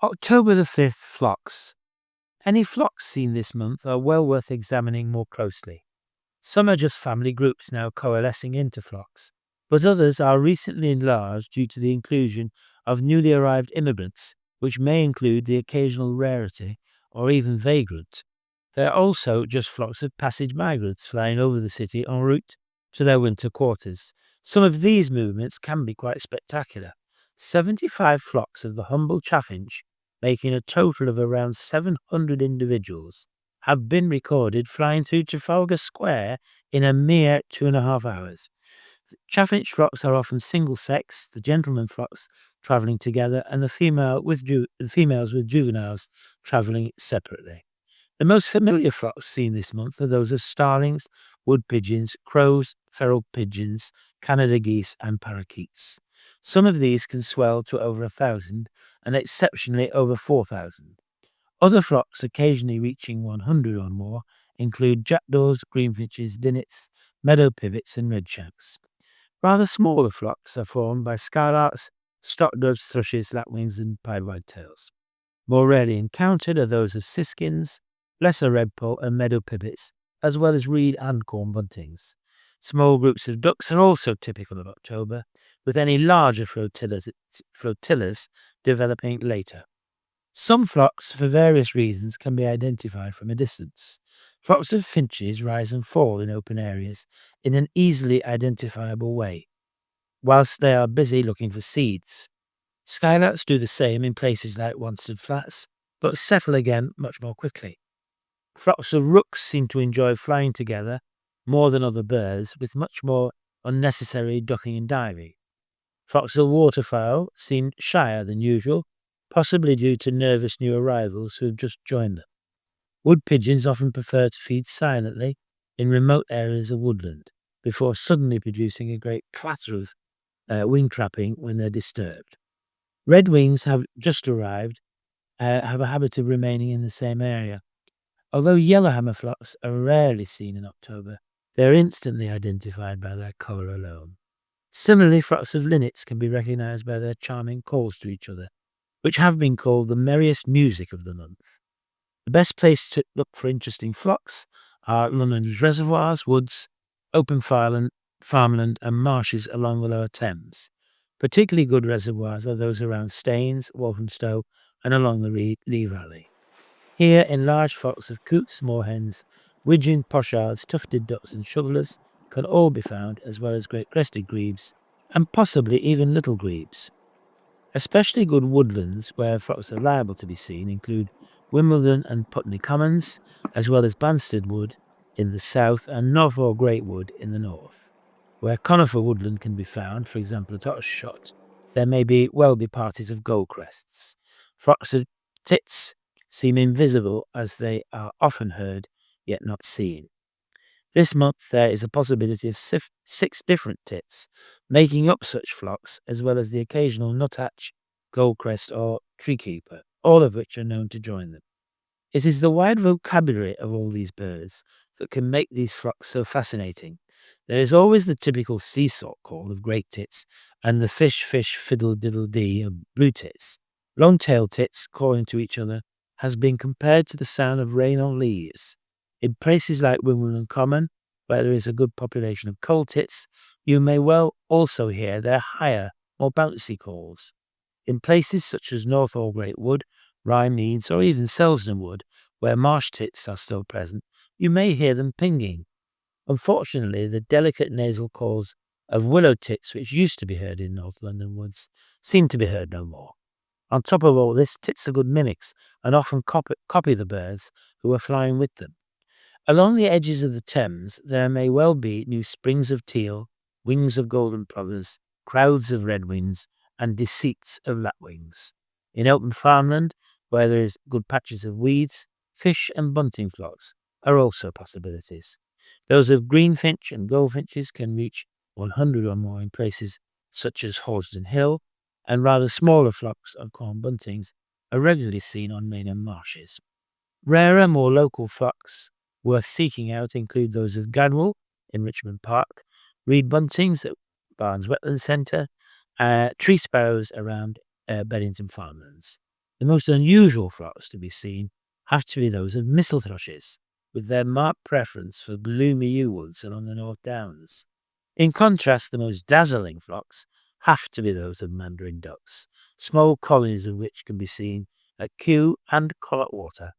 October the 5th, flocks. Any flocks seen this month are well worth examining more closely. Some are just family groups now coalescing into flocks, but others are recently enlarged due to the inclusion of newly arrived immigrants, which may include the occasional rarity or even vagrant. There are also just flocks of passage migrants flying over the city en route to their winter quarters. Some of these movements can be quite spectacular. 75 flocks of the humble chaffinch, making a total of around 700 individuals, have been recorded flying through Trafalgar Square in a mere 2.5 hours. Chaffinch flocks are often single-sex, the gentleman flocks travelling together, and the females with juveniles travelling separately. The most familiar flocks seen this month are those of starlings, wood pigeons, crows, feral pigeons, Canada geese, and parakeets. Some of these can swell to over 1,000, and exceptionally over 4,000. Other flocks occasionally reaching 100 or more include jackdaws, greenfinches, linnets, meadow pivets, and redshanks. Rather smaller flocks are formed by skylarks, stockdoves, thrushes, lapwings, and pied whitetails. More rarely encountered are those of siskins, lesser redpoll, and meadow pivets, as well as reed and corn buntings. Small groups of ducks are also typical of October, with any larger flotillas developing later. Some flocks, for various reasons, can be identified from a distance. Flocks of finches rise and fall in open areas in an easily identifiable way, whilst they are busy looking for seeds. Skylarks do the same in places like Wanstead Flats, but settle again much more quickly. Flocks of rooks seem to enjoy flying together more than other birds, with much more unnecessary ducking and diving. Flocks of waterfowl seem shyer than usual, possibly due to nervous new arrivals who have just joined them. Wood pigeons often prefer to feed silently in remote areas of woodland, before suddenly producing a great clatter of wing trapping when they're disturbed. Redwings have just arrived, have a habit of remaining in the same area. Although yellowhammer flocks are rarely seen in October, they are instantly identified by their colour alone. Similarly, flocks of linnets can be recognised by their charming calls to each other, which have been called the merriest music of the month. The best place to look for interesting flocks are London's reservoirs, woods, open farmland, and marshes along the lower Thames. Particularly good reservoirs are those around Staines, Walthamstow, and along the Lee Valley. Here, in large flocks of coots, moorhens, wigeon, poshards, tufted ducks, and shovelers can all be found, as well as great crested grebes, and possibly even little grebes. Especially good woodlands, where flocks are liable to be seen, include Wimbledon and Putney Commons, as well as Banstead Wood in the south and Norfolk Great Wood in the north. Where conifer woodland can be found, for example at Ottershot, there may well be parties of goldcrests. Flocks of tits seem invisible as they are often heard yet not seen. This month there is a possibility of 6 different tits making up such flocks, as well as the occasional nuthatch, goldcrest, or treecreeper, all of which are known to join them. It is the wide vocabulary of all these birds that can make these flocks so fascinating. There is always the typical seesaw call of great tits and the fish fiddle diddle dee of blue tits. Long-tailed tits calling to each other has been compared to the sound of rain on leaves. In places like Wimbledon Common, where there is a good population of coal tits, you may well also hear their higher, more bouncy calls. In places such as North Great Wood, Rye Meads, or even Selsdon Wood, where marsh tits are still present, you may hear them pinging. Unfortunately, the delicate nasal calls of willow tits, which used to be heard in North London woods, seem to be heard no more. On top of all this, tits are good mimics and often copy the birds who are flying with them. Along the edges of the Thames, there may well be new springs of teal, wings of golden plovers, crowds of redwings, and deceits of lapwings. In open farmland, where there is good patches of weeds, fish and bunting flocks are also possibilities. Those of greenfinch and goldfinches can reach 100 or more in places such as Horsden Hill, and rather smaller flocks of corn buntings are regularly seen on mainland marshes. Rarer, more local flocks worth seeking out include those of Gadwall in Richmond Park, reed buntings at Barnes Wetland Centre, tree sparrows around Beddington Farmlands. The most unusual flocks to be seen have to be those of mistle thrushes, with their marked preference for gloomy yew woods along the North Downs. In contrast, the most dazzling flocks have to be those of mandarin ducks, small colonies of which can be seen at Kew and Collotwater.